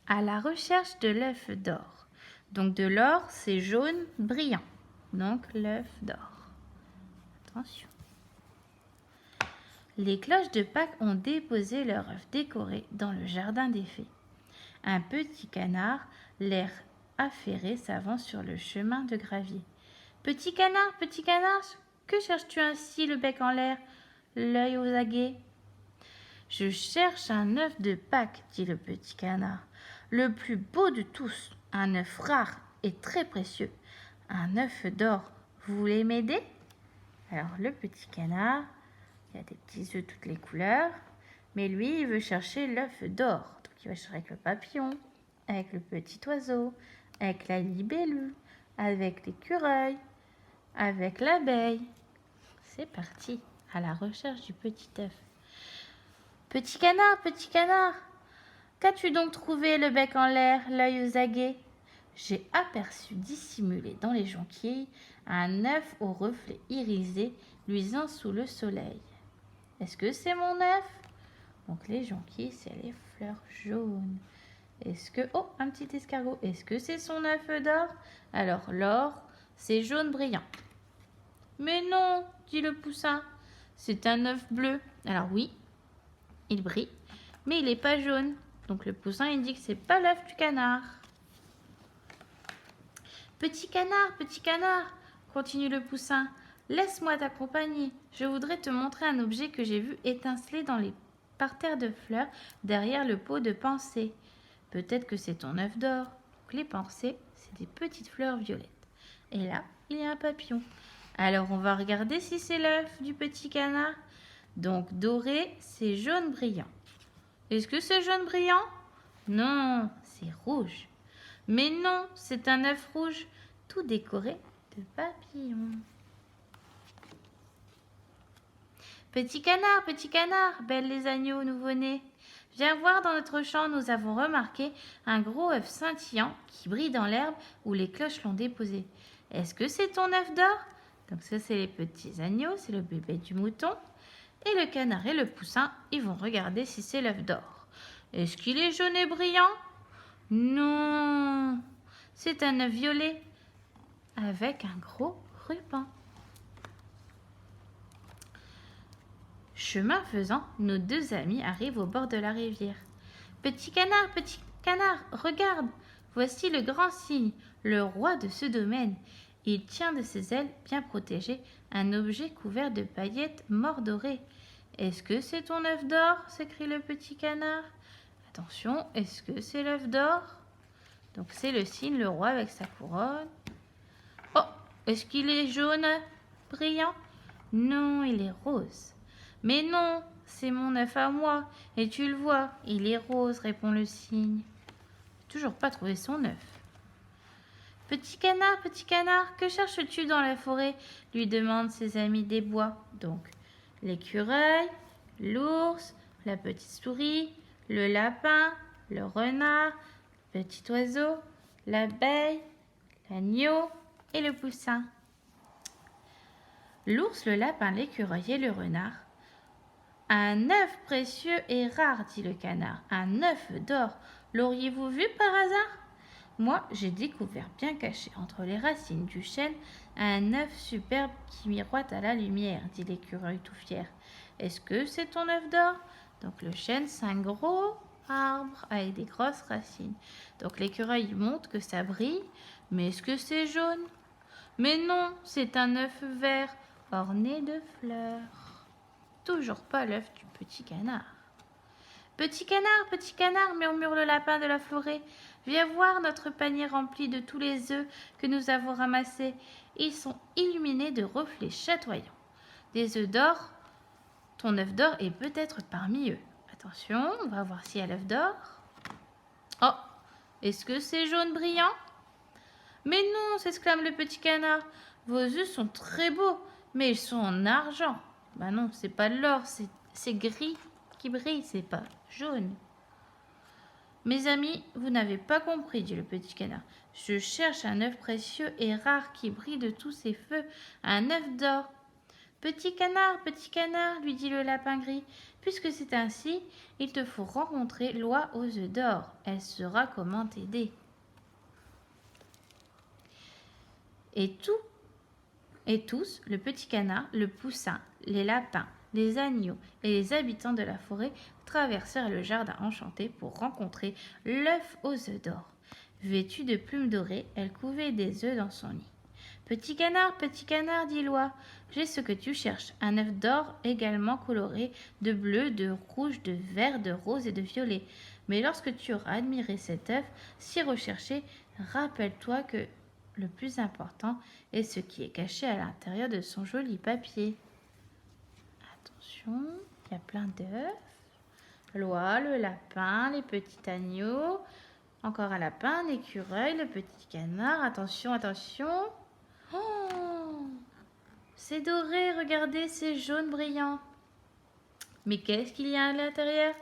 À la recherche de l'œuf d'or. Donc de l'or, c'est jaune brillant. Donc l'œuf d'or. Attention. Les cloches de Pâques ont déposé leur œuf décoré dans le jardin des fées. Un petit canard, l'air affairé, s'avance sur le chemin de gravier. Petit canard, que cherches-tu ainsi, le bec en l'air, l'œil aux aguets? Je cherche un œuf de Pâques, dit le petit canard, le plus beau de tous, un œuf rare et très précieux, un œuf d'or. Vous voulez m'aider? Alors le petit canard, il y a des petits œufs toutes les couleurs, mais lui, il veut chercher l'œuf d'or. Donc il va chercher avec le papillon, avec le petit oiseau, avec la libellule, avec l'écureuil, avec l'abeille. C'est parti, à la recherche du petit œuf. Petit canard, qu'as-tu donc trouvé, le bec en l'air, l'œil aux aguets? J'ai aperçu dissimulé dans les jonquilles un œuf au reflet irisé luisant sous le soleil. Est-ce que c'est mon œuf? Donc les jonquilles, c'est les fleurs jaunes. Est-ce que... Oh, un petit escargot. Est-ce que c'est son œuf d'or? Alors l'or, c'est jaune brillant. Mais non, dit le poussin, c'est un œuf bleu. Alors oui, il brille, mais il n'est pas jaune. Donc le poussin, il dit que c'est pas l'œuf du canard. Petit canard, continue le poussin, laisse-moi t'accompagner. Je voudrais te montrer un objet que j'ai vu étinceler dans les parterres de fleurs derrière le pot de pensée. Peut-être que c'est ton œuf d'or. Les pensées, c'est des petites fleurs violettes. Et là, il y a un papillon. Alors, on va regarder si c'est l'œuf du petit canard. Donc, doré, c'est jaune brillant. Est-ce que c'est jaune brillant? Non, c'est rouge. Mais non, c'est un œuf rouge, tout décoré de papillons. Petit canard, belles les agneaux nouveau-nés. Viens voir, dans notre champ, nous avons remarqué un gros œuf scintillant qui brille dans l'herbe où les cloches l'ont déposé. Est-ce que c'est ton œuf d'or? Donc ça, c'est les petits agneaux, c'est le bébé du mouton. Et le canard et le poussin, ils vont regarder si c'est l'œuf d'or. Est-ce qu'il est jaune et brillant? Non, c'est un œuf violet avec un gros ruban. Chemin faisant, nos deux amis arrivent au bord de la rivière. Petit canard, regarde, voici le grand cygne, le roi de ce domaine. Il tient de ses ailes bien protégées un objet couvert de paillettes mordorées. Est-ce que c'est ton œuf d'or? S'écrie le petit canard. Attention, est-ce que c'est l'œuf d'or? Donc c'est le cygne, le roi avec sa couronne. Oh, est-ce qu'il est jaune, brillant? Non, il est rose. Mais non, c'est mon œuf à moi, et tu le vois, il est rose, répond le cygne. Toujours pas trouvé son œuf. Petit canard, que cherches-tu dans la forêt? Lui demandent ses amis des bois. Donc, l'écureuil, l'ours, la petite souris, le lapin, le renard, le petit oiseau, l'abeille, l'agneau et le poussin. L'ours, le lapin, l'écureuil et le renard. Un œuf précieux et rare, dit le canard, un œuf d'or. L'auriez-vous vu par hasard? Moi, j'ai découvert bien caché entre les racines du chêne un œuf superbe qui miroite à la lumière, dit l'écureuil tout fier. Est-ce que c'est ton œuf d'or? Donc le chêne, c'est un gros arbre avec des grosses racines. Donc l'écureuil montre que ça brille, mais est-ce que c'est jaune? Mais non, c'est un œuf vert orné de fleurs. Toujours pas l'œuf du petit canard. Petit canard, murmure le lapin de la forêt, viens voir notre panier rempli de tous les œufs que nous avons ramassés. Ils sont illuminés de reflets chatoyants. Des œufs d'or, ton œuf d'or est peut-être parmi eux. Attention, on va voir s'il y a l'œuf d'or. Oh, est-ce que c'est jaune brillant? Mais non, s'exclame le petit canard, vos œufs sont très beaux, mais ils sont en argent. Ben non, c'est pas de l'or, c'est gris qui brille, c'est pas jaune. Mes amis, vous n'avez pas compris, dit le petit canard. Je cherche un œuf précieux et rare qui brille de tous ses feux, un œuf d'or. Petit canard, lui dit le lapin gris, puisque c'est ainsi, il te faut rencontrer l'oie aux œufs d'or. Elle saura comment t'aider. Et tous, le petit canard, le poussin, les lapins, les agneaux et les habitants de la forêt traversèrent le jardin enchanté pour rencontrer l'œuf aux œufs d'or. Vêtue de plumes dorées, elle couvait des œufs dans son nid. Petit canard, dit l'oie, j'ai ce que tu cherches, un œuf d'or également coloré de bleu, de rouge, de vert, de rose et de violet. Mais lorsque tu auras admiré cet œuf si recherché, rappelle-toi que le plus important est ce qui est caché à l'intérieur de son joli papier. Attention, il y a plein d'œufs. L'oie, le lapin, les petits agneaux, encore un lapin, un écureuil, le petit canard. Attention, attention. Oh, c'est doré, regardez, c'est jaune brillant. Mais qu'est-ce qu'il y a à l'intérieur?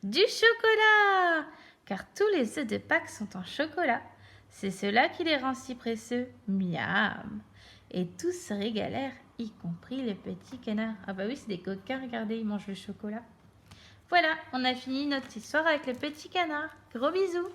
Du chocolat! Car tous les œufs de Pâques sont en chocolat. C'est cela qui les rend si précieux. Miam! Et tous se régalèrent, y compris les petits canards. Ah bah oui, c'est des coquins, regardez, ils mangent le chocolat. Voilà, on a fini notre histoire avec le petit canard. Gros bisous!